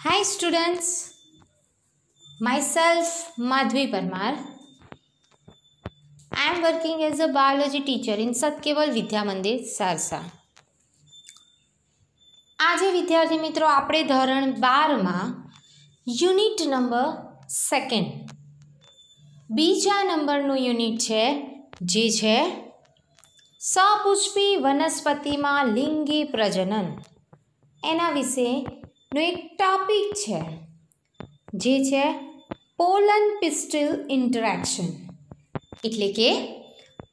Hi students, myself Madhvi Parmar. I am working as a biology teacher in સત્કેવલ Vidya Mandir Sarsa. આજે વિદ્યાર્થી મિત્રો આપણે ધોરણ 12માં યુનિટ નંબર 2 બીજા નંબરનું યુનિટ છે જે છે સપુષ્પી વનસ્પતિમાં લિંગી પ્રજનન. એના વિશેનો એક ટોપિક છે જે છે પોલન પિસ્ટિલ ઇન્ટરેક્શન, એટલે કે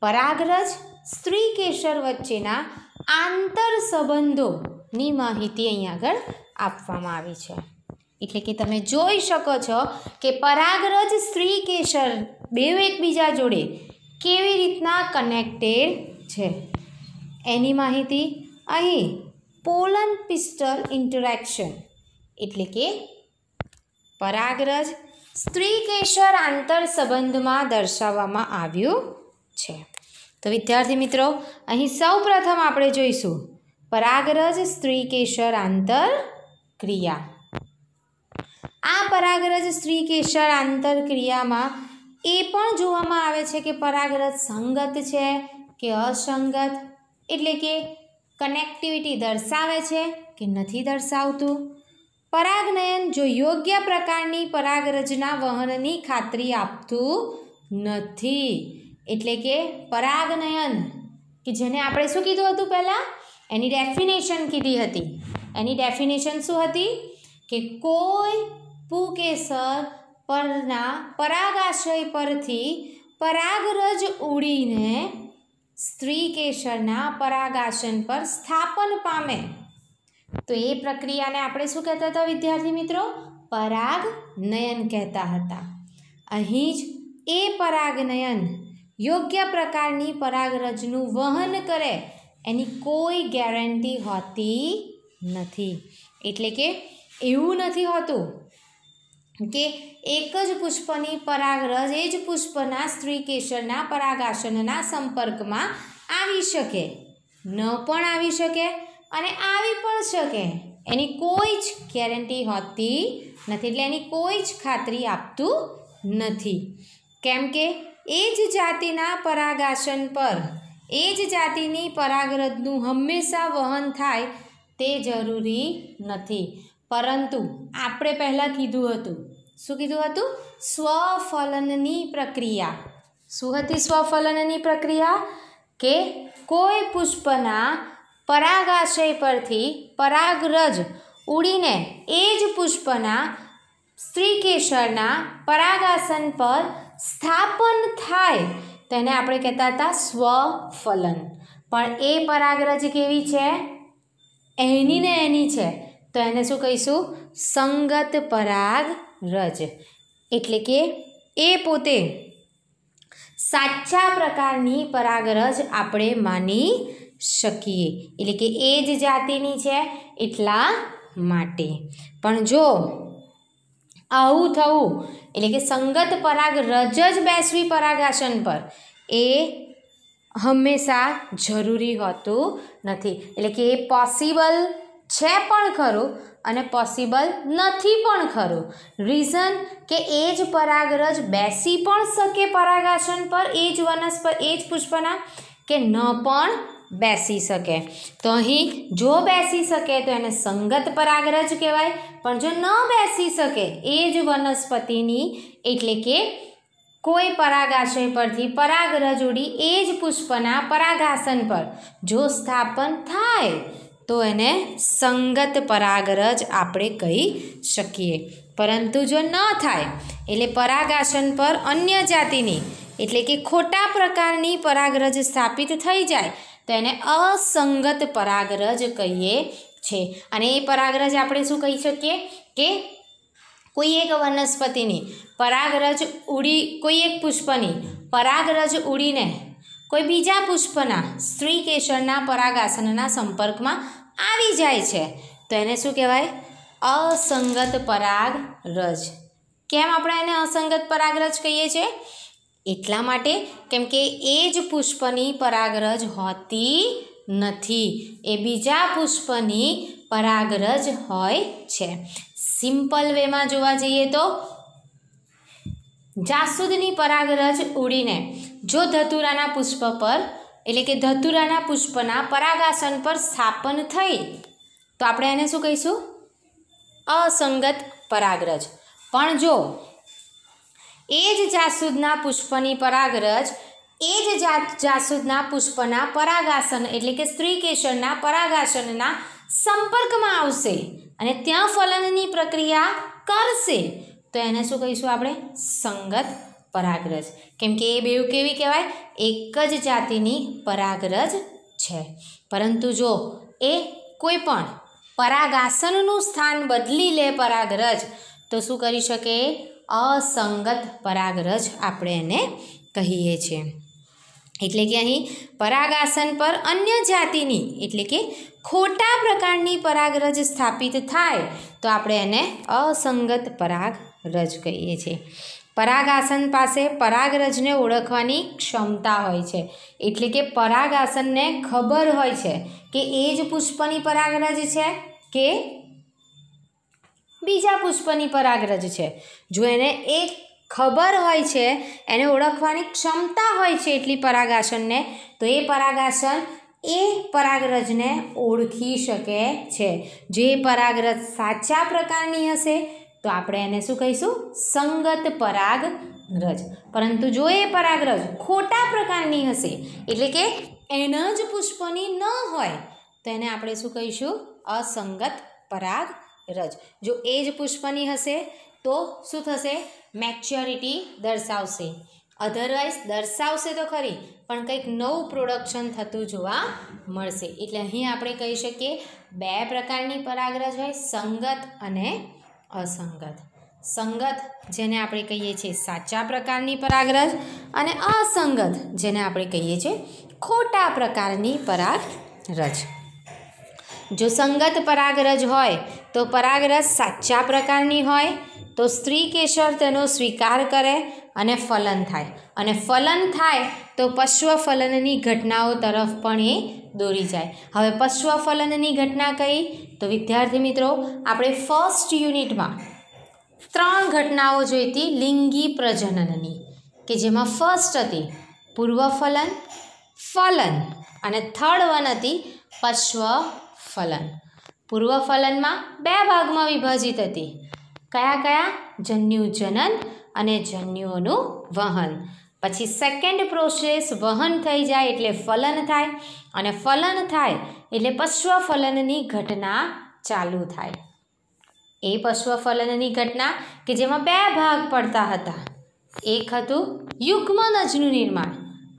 પરાગરજ સ્ત્રી કેસર વચ્ચેના આંતર સંબંધોની માહિતી અહીં આગળ આપવામાં આવી છે. એટલે કે તમે જોઈ શકો છો કે પરાગરજ સ્ત્રી કેસર બેઉ એકબીજા જોડે કેવી રીતના કનેક્ટેડ છે એની માહિતી અહીં પોલન પિસ્ટલ ઇન્ટરેક્શન એટલે કે પરાગરજ સ્ત્રી કેસર આંતર સંબંધમાં દર્શાવવામાં આવ્યું છે. તો વિદ્યાર્થી મિત્રો અહીં સૌ પ્રથમ આપણે જોઈશું પરાગરજ સ્ત્રી કેસર આંતર ક્રિયા. આ પરાગરજ સ્ત્રી કેસર આંતર ક્રિયામાં એ પણ જોવામાં આવે છે કે પરાગરજ સંગત છે કે અસંગત, એટલે કે કનેક્ટિવિટી દર્શાવે છે કે નથી દર્શાવતું. પરાગનયન જો યોગ્ય પ્રકારની પરાગરજના વહનની ખાતરી આપતું નથી, એટલે કે પરાગનયન કે જેને આપણે શું કીધું હતું પહેલાં, એની ડેફિનેશન કીધી હતી. એની ડેફિનેશન શું હતી કે કોઈ પુકેસર પરના પરાગાશય પરથી પરાગરજ ઉડીને સ્ત્રી કેસરના પરાગાસન પર સ્થાપન પામે તો એ પ્રક્રિયાને આપણે શું કહેતા હતા વિદ્યાર્થી મિત્રો? પરાગનયન કહેતા હતા. અહીં જ એ પરાગનયન યોગ્ય પ્રકારની પરાગરજનું વહન કરે એની કોઈ ગેરંટી હોતી નથી. એટલે કે એવું નથી હોતું કે એક જ પુષ્પની પરાગરજ એ જ પુષ્પના સ્ત્રી કેસરના પરાગાસનના સંપર્કમાં આવી શકે, ન પણ આવી શકે અને આવી પણ શકે. એની કોઈ જ ગેરંટી હોતી નથી, એટલે એની કોઈ જ ખાતરી આપતું નથી. કેમ કે એ જ જાતિના પરાગાસન પર એ જ જાતિની પરાગરજનું હંમેશા વહન થાય તે જરૂરી નથી. પરંતુ આપણે પહેલાં કીધું હતું, શું કીધું હતું? સ્વફલનની પ્રક્રિયા. શું હતી સ્વફલનની પ્રક્રિયા? કે કોઈ પુષ્પના પરાગાશય પરથી પરાગરજ ઉડીને એ જ પુષ્પના સ્ત્રી કેસરના પરાગાસન પર સ્થાપન થાય તેને આપણે કહેતા હતા સ્વફલન. પણ એ પરાગરજ કેવી છે? એની ને એની છે, તો એને શું કહીશું? સંગત પરાગરજ. એટલે કે એ પોતે સાચા પ્રકારની પરાગરજ આપણે માની શકીએ, એટલે કે એ જ જાતિની છે એટલા માટે. પણ જો આવું થવું, એટલે કે સંગત પરાગરજ જ બેસવી પરાગાસન પર, એ હંમેશા જરૂરી હોતું નથી. એટલે કે એ પોસિબલ છે પણ ખરું અને પોસિબલ નથી પણ ખરું. રીઝન કે એ જ પરાગરજ બેસી પણ શકે પરાગાસન પર એ જ એ જ પુષ્પના, કે ન પણ બેસી શકે. તો અહીં જો બેસી શકે તો એને સંગત પરાગરજ કહેવાય, પણ જો ન બેસી શકે એ જ વનસ્પતિની, એટલે કે કોઈ પરાગાશય પરથી પરાગરજ ઉડી એ જ પુષ્પના પરાગાસન પર જો સ્થાપન થાય તો એને સંગત પરાગરજ આપણે કહી શકીએ. પરંતુ જો ન થાય, એટલે પરાગાસન પર અન્ય જાતિની, એટલે કે ખોટા પ્રકારની પરાગરજ સ્થાપિત થઈ જાય તો એને અસંગત પરાગરજ કહીએ છીએ. અને એ પરાગરજ આપણે શું કહી શકીએ કે કોઈ એક વનસ્પતિની પરાગરજ ઉડી, કોઈ એક પુષ્પની પરાગરજ ઉડીને કોઈ બીજા પુષ્પના સ્ત્રી કેસરના પરાગાસનના સંપર્કમાં આવી જાય છે તો એને શું કહેવાય? અસંગત પરાગરજ. કેમ આપણે એને અસંગત પરાગરજ કહીએ છીએ? એટલા માટે કેમ કે એ જ પુષ્પની પરાગરજ હોતી નથી, એ બીજા પુષ્પની પરાગરજ હોય છે. સિમ્પલ વેમાં જોવા જઈએ તો જાસૂદની પરાગરજ ઉડીને જો ધતુરાના પુષ્પ પર એટલે કે ધતુરાના પુષ્પના પરાગાસન પર સ્થાપન થઈ તો આપણે એને શું કહીશું? અસંગત પરાગરજ. પણ જો એ જ જાસૂદના પુષ્પની પરાગરજ એ જ જાસૂદના પુષ્પના પરાગાસન એટલે કે સ્ત્રી કેસરના પરાગાસનના સંપર્કમાં આવશે અને ત્યાં ફલનની પ્રક્રિયા કરશે તો એને શું કહીશું આપણે? સંગત પરાગરજ. કેમ કે એ બેઉ કેવી કહેવાય? એક જ જાતિની પરાગરજ છે. પરંતુ જો એ કોઈ પણ પરાગાસનનું સ્થાન બદલી લે પરાગરજ તો શું કરી શકે? અસંગત પરાગરજ આપણે એને કહીએ છીએ. એટલે કે અહીં પરાગાસન પર અન્ય જાતિની એટલે કે ખોટા પ્રકારની પરાગરજ સ્થાપિત થાય તો આપણે એને અસંગત પરાગરજ કહીએ છીએ. પરાગાસન પાસે પરાગરજને ઓળખવાની ક્ષમતા હોય છે. એટલે કે પરાગાસનને ખબર હોય છે કે એ જ પુષ્પની પરાગરજ છે કે બીજા પુષ્પની પરાગરજ છે. જો એને એક ખબર હોય છે, એને ઓળખવાની ક્ષમતા હોય છે એટલી પરાગાસનને, તો એ પરાગાસન એ પરાગરજને ઓળખી શકે છે. જે પરાગરજ સાચા પ્રકારની હશે તો આપણે એને શું કહીશું? સંગત પરાગરજ. પરંતુ જો એ પરાગરજ ખોટા પ્રકારની હશે એટલે કે એના જ પુષ્પની ન હોય તો એને આપણે શું કહીશું? અસંગત પરાગરજ. જો એ જ પુષ્પની હશે તો શું થશે? મેચ્યોરિટી દર્શાવશે. અધરવાઇઝ દર્શાવશે તો ખરી પણ કંઈક નવું પ્રોડક્શન થતું જોવા મળશે. એટલે અહીં આપણે કહી શકીએ બે પ્રકારની પરાગરજ હોય, સંગત અને અસંગત. સંગત જેને આપણે કહીએ છીએ સાચા પ્રકારની પરાગરજ અને અસંગત જેને આપણે કહીએ છીએ ખોટા પ્રકારની પરાગરજ. જો સંગત પરાગરજ હોય તો પરાગરજ સાચા પ્રકારની હોય તો સ્ત્રી કેસર તેનો સ્વીકાર કરે અને ફલન થાય. અને ફલન થાય તો પશ્વ ફલનની ઘટનાઓ તરફ પણ એ દોરી જાય. હવે પશ્વ ફલનની ઘટના કઈ? તો વિદ્યાર્થી મિત્રો આપણે ફર્સ્ટ યુનિટમાં 3 ઘટનાઓ જોઈતી લિંગી પ્રજનનની, કે જેમાં ફર્સ્ટ હતી પૂર્વ ફલન, ફલન અને થર્ડ વન હતી પશ્વ ફલન. પૂર્વ ફલનમાં 2 ભાગમાં વિભાજિત હતી. કયા કયા? જન્યુ જનન અને જન્યુઓનું વહન. પછી સેકન્ડ પ્રોસેસ વહન થઈ જાય એટલે ફલન થાય અને ફલન થાય એટલે પશ્વ ફલનની ઘટના ચાલુ થાય. એ પશ્વ ફલનની ઘટના કે જેમાં 2 ભાગ પડતા હતા. એક હતું યુગ્મનજનું નિર્માણ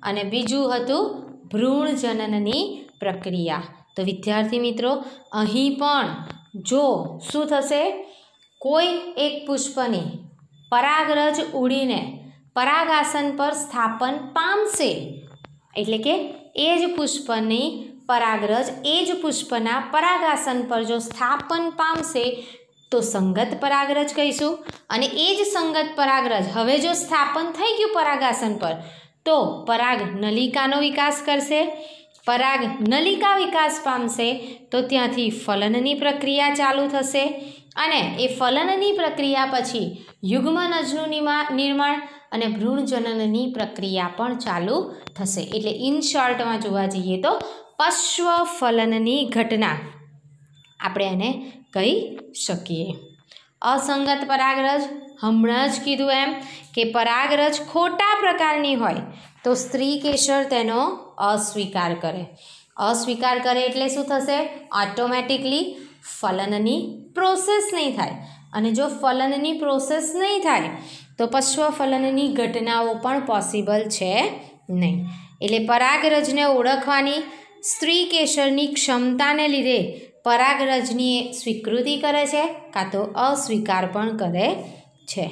અને બીજું હતું ભ્રૂણ જનનની પ્રક્રિયા. તો વિદ્યાર્થી મિત્રો અહીં પણ જો શું થશે? કોઈ એક પુષ્પની પરાગરજ ઉડીને પરાગાસન પર સ્થાપન પામશે એટલે કે એ જ પુષ્પની પરાગરજ એ જ પુષ્પના પરાગાસન પર જો સ્થાપન પામશે તો સંગત પરાગરજ કહીશું. અને એ જ સંગત પરાગરજ હવે જો સ્થાપન થઈ ગયું પરાગાસન પર તો પરાગ નલિકાનો વિકાસ કરશે. પરાગ નલિકા વિકાસ પામશે તો ત્યાંથી ફલનની પ્રક્રિયા ચાલુ થશે અને એ ફલનની પ્રક્રિયા પછી યુગ્મનજનું નિર્માણ અને ભ્રૂણજનનની પ્રક્રિયા પણ ચાલુ થશે. એટલે ઇન શોર્ટમાં જોવા જઈએ તો પશ્વ ફલનની ઘટના આપણે એને કહી શકીએ. અસંગત પરાગરજ હમણાં જ કીધું એમ કે પરાગરજ ખોટા પ્રકારની હોય તો સ્ત્રી કેસર તેનો અસ્વીકાર કરે. અસ્વીકાર કરે એટલે શું થશે? ઓટોમેટિકલી ફલનની પ્રોસેસ નહીં થાય. અને જો ફલનની પ્રોસેસ નહીં થાય તો પશ્વ ફલનની ઘટનાઓ પણ પોસિબલ છે નહીં. એટલે પરાગરજને ઓળખવાની સ્ત્રી કેસરની ક્ષમતાને લીધે પરાગરજની સ્વીકૃતિ કરે છે કાં તો અસ્વીકાર પણ કરે છે.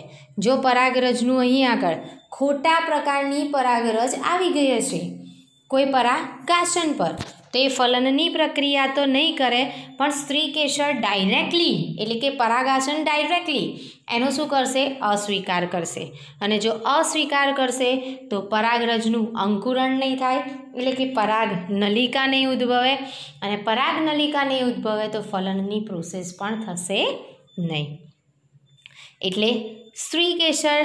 જો પરાગરજનું અહીં આગળ ખોટા પ્રકારની પરાગરજ આવી ગઈ હશે કોઈ પરાગાસન પર તો એ ફલનની પ્રક્રિયા તો નહીં કરે પણ સ્ત્રી કેસર ડાયરેક્ટલી એટલે કે પરાગાસન ડાયરેક્ટલી એનો શું કરશે? અસ્વીકાર કરશે. અને જો અસ્વીકાર કરશે તો પરાગરજનું અંકુરણ નહીં થાય એટલે કે પરાગ નલિકા નહીં ઉદ્ભવે અને પરાગ નલિકા નહીં ઉદ્ભવે તો ફલનની પ્રોસેસ પણ થશે નહીં. એટલે સ્ત્રીકેસર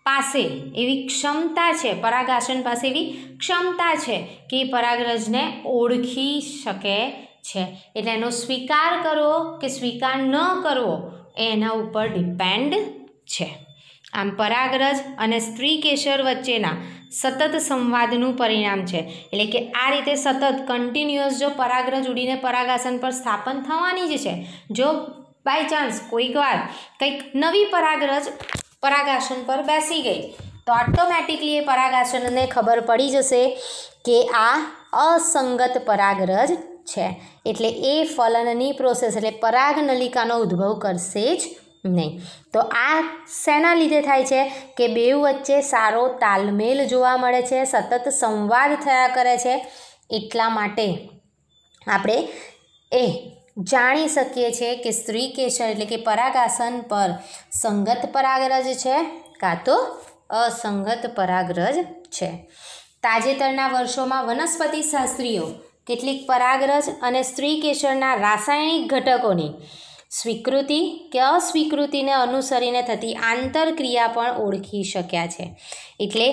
પાસે એવી ક્ષમતા છે, પરાગાસન પાસે એવી ક્ષમતા છે કે એ પરાગરજને ઓળખી શકે છે. એટલે એનો સ્વીકાર કરવો કે સ્વીકાર ન કરવો એ એના ઉપર ડિપેન્ડ છે. આમ પરાગરજ અને સ્ત્રીકેસર વચ્ચેના સતત સંવાદનું પરિણામ છે. એટલે કે આ રીતે સતત કન્ટિન્યુઅસ જો પરાગરજ ઉડીને પરાગાસન પર સ્થાપન થવાની જ છે. જો બાય ચાન્સ કોઈક વાર કંઈક નવી પરાગરજ પરાગાસન પર બેસી ગઈ તો ઓટોમેટિકલી એ પરાગાસનને ખબર પડી જશે કે આ અસંગત પરાગરજ છે. એટલે એ ફલનની પ્રોસેસ એટલે પરાગનલિકાનો ઉદ્ભવ કરશે જ નહીં. તો આ શેના લીધે થાય છે કે બેઉ વચ્ચે સારો તાલમેલ જોવા મળે છે, સતત સંવાદ થયા કરે છે. એટલા માટે આપણે એ જાણી શકીએ છીએ કે સ્ત્રીકેસર એટલે કે પરાગાસન પર સંગત પરાગરજ છે કાં તો અસંગત પરાગરજ છે. તાજેતરના વર્ષોમાં વનસ્પતિ શાસ્ત્રીઓ કેટલીક પરાગરજ અને સ્ત્રીકેસરના રાસાયણિક ઘટકોની સ્વીકૃતિ કે અસ્વીકૃતિને અનુસરીને થતી આંતરક્રિયા પણ ઓળખી શક્યા છે. એટલે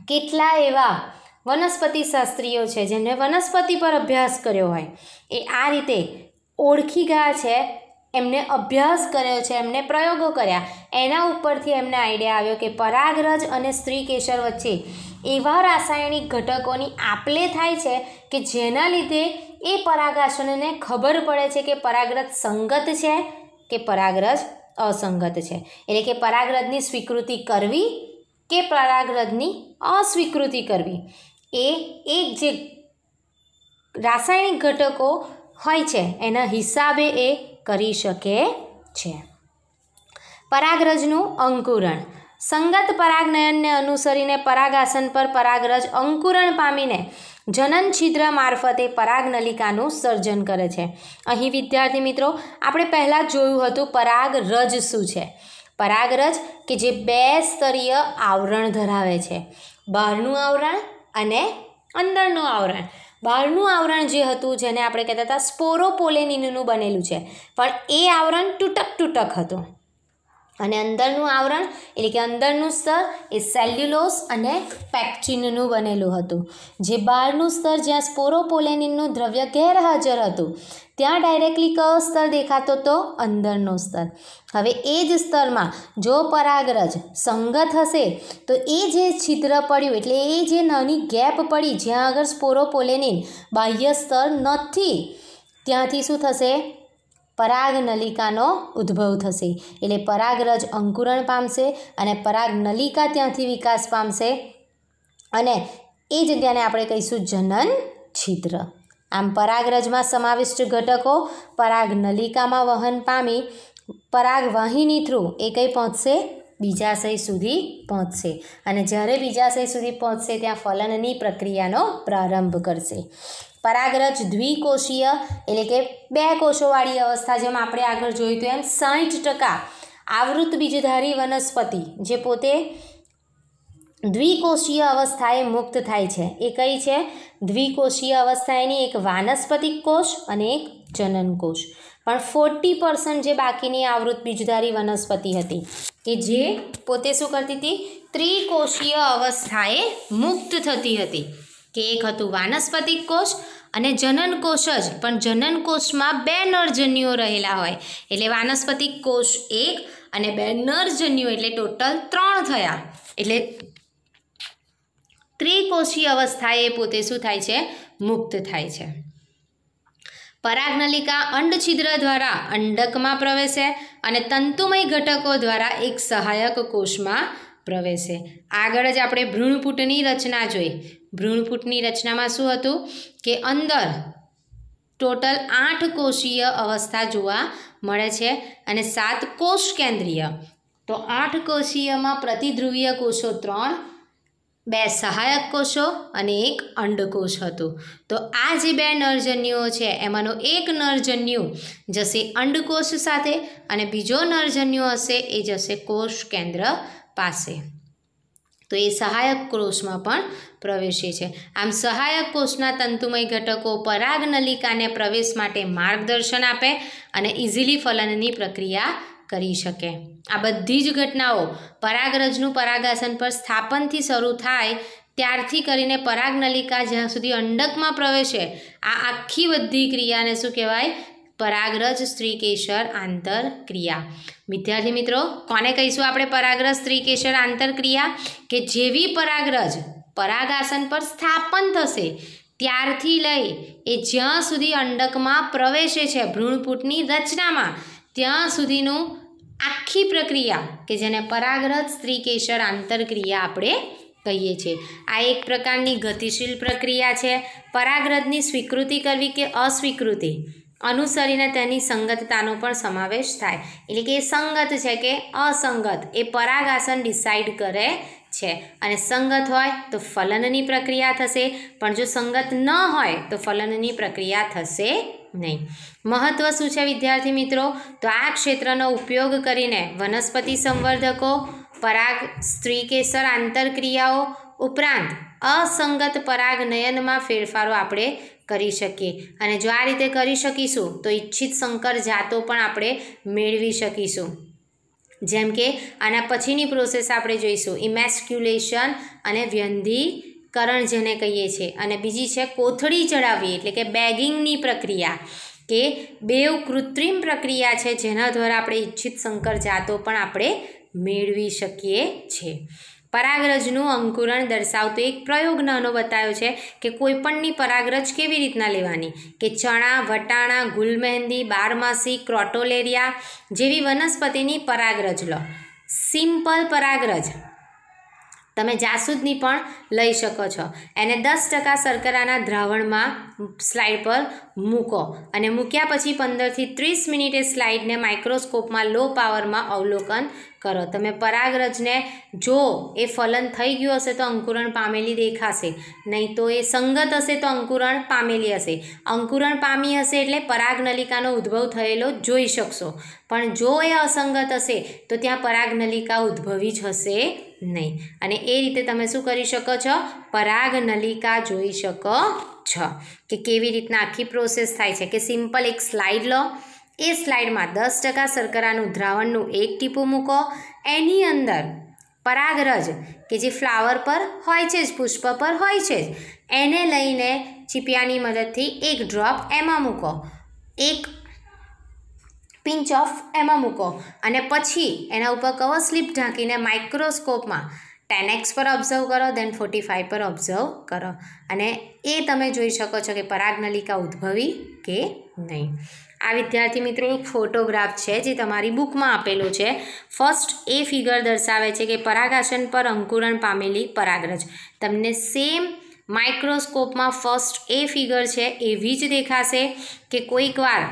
કેટલા એવા વનસ્પતિશાસ્ત્રીઓ છે જેમણે વનસ્પતિ પર અભ્યાસ કર્યો હોય એ આ રીતે ઓળખી ગયા છે, એમને અભ્યાસ કર્યો છે, એમને પ્રયોગો કર્યા, એના ઉપરથી એમને આઈડિયા આવ્યો કે પરાગરજ અને સ્ત્રીકેસર વચ્ચે એવા રાસાયણિક ઘટકોની આપલે થાય છે કે જેના લીધે એ પરાગાસનને ખબર પડે છે કે પરાગરજ સંગત છે કે પરાગરજ અસંગત છે. એટલે કે પરાગરજની સ્વીકૃતિ કરવી કે પરાગરજની અસ્વીકૃતિ કરવી એ એક જે રાસાયણિક ઘટકો હોય છે એના હિસાબે એ કરી શકે છે. પરાગરજનું અંકુરણ. સંગત પરાગનયનને અનુસરીને પરાગાસન પર પરાગરજ અંકુરણ પામીને જનન છિદ્ર મારફતે પરાગનલિકાનું સર્જન કરે છે. અહીં વિદ્યાર્થી મિત્રો આપણે પહેલાં જ જોયું હતું પરાગરજ શું છે. પરાગરજ કે જે 2 સ્તરીય આવરણ ધરાવે છે, બહારનું આવરણ અને અંદરનું આવરણ. બહારનું આવરણ જે હતું જેને આપણે કહેતા હતા સ્પોરોપોલેનિનનું બનેલું છે, પણ એ આવરણ તૂટક હતું. અને અંદરનું આવરણ એટલે કે અંદરનું સ્તર એ સેલ્યુલોસ અને પેક્ચિનનું બનેલું હતું. જે બહારનું સ્તર જ્યાં સ્પોરોપોલેનિનનું દ્રવ્ય ગેરહાજર હતું ત્યાં ડાયરેક્ટલી કયો સ્તર દેખાતો હતો? અંદરનો સ્તર. હવે એ જ સ્તરમાં જો પરાગરજ સંગત હશે તો એ જે છિદ્ર પડ્યું એટલે એ જે નાની ગેપ પડી જ્યાં આગળ સ્પોરોપોલેનિન બાહ્ય સ્તર નથી ત્યાંથી શું થશે? પરાગનલિકાનો ઉદ્ભવ થશે. એટલે પરાગરજ અંકુરણ પામશે અને પરાગનલિકા ત્યાંથી વિકાસ પામશે અને એ જગ્યાને આપણે કહીશું જનન છિદ્ર. આમ પરાગરજમાં સમાવિષ્ટ ઘટકો પરાગનલિકામાં વહન પામી પરાગવાહિની થ્રુ એ કંઈ પહોંચશે? બીજાશય સુધી પહોંચશે. અને જ્યારે બીજાશય સુધી પહોંચશે ત્યાં ફલનની પ્રક્રિયાનો પ્રારંભ કરશે. પરાગરજ દ્વિકોષીય એટલે કે 2 કોષોવાળી અવસ્થા, જેમ આપણે આગળ જોયું હતું એમ 60% આવૃત બીજધારી વનસ્પતિ જે પોતે દ્વિકોષીય અવસ્થાએ મુક્ત થાય છે. એ કઈ છે? દ્વિકોષીય અવસ્થા. એની એક વાનસ્પતિક કોષ અને એક જનન કોષ. પણ 40% જે બાકીની આવૃત બીજધારી વનસ્પતિ હતી કે જે પોતે શું કરતી હતી? ત્રિકોષીય અવસ્થાએ મુક્ત થતી હતી. કે એક હતું વાનસ્પતિક કોષ અને જનન કોષ જ, પણ જનન કોષમાં 2 નરજન્યુઓ રહેલા હોય એટલે વાનસ્પતિક કોષ 1 અને 2 નરજન્યુઓ એટલે ટોટલ 3 થયા. એટલે ત્રિકોષીય અવસ્થાએ પોતે શું થાય છે? મુક્ત થાય છે. પરાગનલિકા અંડછિદ્ર દ્વારા અંડકમાં પ્રવેશે અને તંતુમય ઘટકો દ્વારા એક સહાયક કોષમાં પ્રવેશે. આગળ જ આપણે ભ્રૂણપૂટની રચના જોઈ. ભ્રૂણપૂટની રચનામાં શું હતું કે અંદર ટોટલ 8 કોષીય અવસ્થા જોવા મળે છે અને 7 કોષ કેન્દ્રીય. તો 8 કોષીયમાં પ્રતિધ્રુવીય કોષો 3, 2 સહાયક કોષો અને 1 અંડકોષ હતું. તો આ જે 2 નરજન્યુઓ છે એમાંનો એક નરજન્યુ જશે અંડકોષ સાથે અને બીજો નરજન્યુ હશે એ જશે કોષ કેન્દ્ર પાસે. તો એ સહાયક કોષમાં પણ પ્રવેશે છે. આમ સહાયક કોષના તંતુમય ઘટકો પરાગનલિકાને પ્રવેશ માટે માર્ગદર્શન આપે અને ઇઝીલી ફલનની પ્રક્રિયા કરી શકે। આ બધી જ ઘટનાઓ પરાગરજનું પરાગાસન પર સ્થાપનથી શરૂ થાય ત્યારથી કરીને પરાગનલિકા જ્યાં સુધી અંડકમાં પ્રવેશે આ આખી બધી ક્રિયાને શું કહેવાય? પરાગરજ સ્ત્રીકેસર આંતરક્રિયા। વિદ્યાર્થી મિત્રો, કોને કહીશું આપણે પરાગરજ સ્ત્રીકેસર આંતરક્રિયા? કે જેવી પરાગરજ પરાગાસન પર સ્થાપન થશે ત્યારથી લઈ એ જ્યાં સુધી અંડકમાં પ્રવેશે છે ભ્રૂણપૂટની રચનામાં ત્યાં સુધીનું આખી પ્રક્રિયા કે જેને પરાગરજ સ્ત્રીકેસર આંતરક્રિયા આપણે કહીએ છીએ। આ એક પ્રકારની ગતિશીલ પ્રક્રિયા છે। પરાગરજની સ્વીકૃતિ કરવી કે અસ્વીકૃતિ અનુસરીને તેની સંગતતાનો પણ સમાવેશ થાય, એટલે કે એ સંગત છે કે અસંગત એ પરાગાસન ડિસાઇડ કરે છે। અને સંગત હોય તો ફલનની પ્રક્રિયા થશે, પણ જો સંગત ન હોય તો ફલનની પ્રક્રિયા થશે નહીં। મહત્વ શું છે વિદ્યાર્થી મિત્રો? તો આ ક્ષેત્રનો ઉપયોગ કરીને વનસ્પતિ સંવર્ધકો, પરાગ સ્ત્રીકેસર આંતરક્રિયાઓ ઉપરાંત અસંગત પરાગનયનમાં ફેરફારો આપણે કરી શકીએ। અને જો આ રીતે કરી શકીશું તો ઈચ્છિત સંકર જાતો પણ આપણે મેળવી શકીશું। જેમ કે આના પછીની પ્રોસેસ આપણે જોઈશું ઇમેસ્ક્યુલેશન અને વ્યંધીકરણ જેને કહીએ છીએ, અને બીજી છે કોથળી ચડાવવી એટલે કે બેગિંગની પ્રક્રિયા, કે બેવ કૃત્રિમ પ્રક્રિયા છે જેના દ્વારા આપણે ઈચ્છિત સંકર જાતો પણ આપણે મેળવી શકીએ છીએ। પરાગરજનું અંકુરણ દર્શાવતો એક પ્રયોગ નાનો બતાવ્યો છે કે કોઈપણની પરાગરજ કેવી રીતના લેવાની, કે ચણા, વટાણા, ગુલમહેંદી, બારમાસી, ક્રોટોલેરિયા જેવી વનસ્પતિની પરાગરજ લો। સિમ્પલ પરાગરજ તમે જાસૂદની પણ લઈ શકો છો। એને 10% શર્કરાના દ્રાવણમાં સ્લાઇડ પર મૂકો અને મૂક્યા પછી 15થી 30 મિનિટે સ્લાઇડને માઇક્રોસ્કોપમાં લો પાવરમાં અવલોકન કરો। તમે પરાગરજને જો એ ફલન થઈ ગયું હશે તો અંકુરણ પામેલી દેખાશે, નહીં તો એ સંગત હશે તો અંકુરણ પામેલી હશે। અંકુરણ પામી હશે એટલે પરાગનલિકાનો ઉદ્ભવ થયેલો જોઈ શકશો, પણ જો એ અસંગત હશે તો ત્યાં પરાગનલિકા ઉદ્ભવી જ હશે નહીં। અને એ રીતે તમે શું કરી શકો છો? પરાગનલિકા જોઈ શકો છો કે કેવી રીતના આખી પ્રોસેસ થાય છે। કે સિમ્પલ એક સ્લાઇડ લો, એ સ્લાઇડમાં 10% શર્કરાનું દ્રાવણનું એક ટીપું મૂકો, એની અંદર પરાગરજ કે જે ફ્લાવર પર હોય છે જ, પુષ્પ પર હોય છે જ, એને લઈને ચીપિયાની મદદથી એક ડ્રોપ એમાં મૂકો, એક પિંચ ઓફ એમાં મૂકો, અને પછી એના ઉપર કવર સ્લિપ ઢાંકીને માઇક્રોસ્કોપમાં 10x પર ઓબ્ઝર્વ કરો, દેન 45 પર ઓબ્ઝર્વ કરો, અને એ તમે જોઈ શકો છો કે પરાગનલિકા ઉદ્ભવી કે નહીં। આ વિદ્યાર્થી મિત્રો એક ફોટોગ્રાફ છે જે તમારી બુકમાં આપેલો છે। ફર્સ્ટ એ ફિગર દર્શાવે છે કે પરાગાસન પર અંકુરણ પામેલી પરાગરજ તમને સેમ માઇક્રોસ્કોપમાં ફર્સ્ટ એ ફિગર છે એવી જ દેખાશે કે કોઈક વાર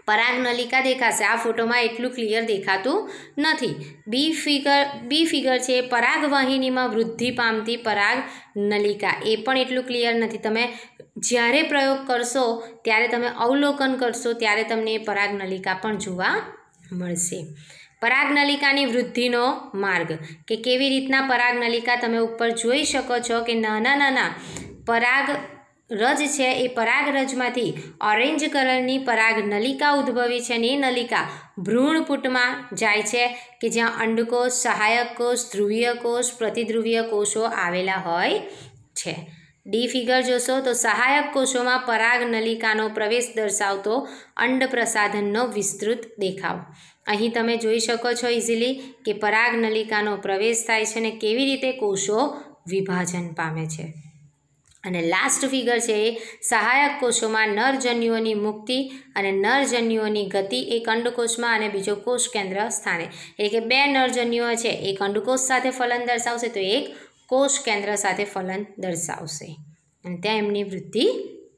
પરાગનલિકા દેખાશે। આ ફોટોમાં એટલું ક્લિયર દેખાતું નથી। બી ફિગર છે પરાગવાહિનીમાં વૃદ્ધિ પામતી પરાગનલિકા, એ પણ એટલું ક્લિયર નથી। તમે જ્યારે પ્રયોગ કરશો ત્યારે તમે અવલોકન કરશો ત્યારે તમને એ પરાગનલિકા પણ જોવા મળશે। પરાગનલિકાની વૃદ્ધિનો માર્ગ કે કેવી રીતના પરાગનલિકા તમે ઉપર જોઈ શકો છો કે નાના નાના પરાગરજ છે એ પરાગરજમાંથી ઓરેન્જ કલરની પરાગનલિકા ઉદ્ભવી છે, અને એ નલિકા ભ્રૂણપૂટમાં જાય છે કે જ્યાં અંડકોષ, સહાયક કોષ, ધ્રુવીય કોષ, પ્રતિધ્રુવીય કોષો આવેલા હોય છે। ડી ફિગર જોશો તો સહાયક કોષોમાં પરાગનલિકાનો પ્રવેશ દર્શાવતો અંડ પ્રસાધનનો વિસ્તૃત દેખાવ। અહીં તમે જોઈ શકો છો ઇઝીલી કે પરાગનલિકાનો પ્રવેશ થાય છે અને કેવી રીતે કોષો વિભાજન પામે છે। અને લાસ્ટ ફિગર છે એ સહાયક કોષોમાં નરજન્યુઓની મુક્તિ અને નરજન્યુઓની ગતિ એક અંડકોષમાં અને બીજો કોષ કેન્દ્ર સ્થાને, એટલે કે બે નરજન્યુઓ છે, એક અંડકોષ સાથે ફલન દર્શાવશે તો એક કોષ કેન્દ્ર સાથે ફલન દર્શાવશે અને ત્યાં એમની વૃદ્ધિ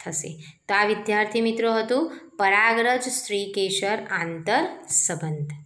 થશે। તો આ વિદ્યાર્થી મિત્રો હતું પરાગરજ સ્ત્રીકેસર આંતર સંબંધ।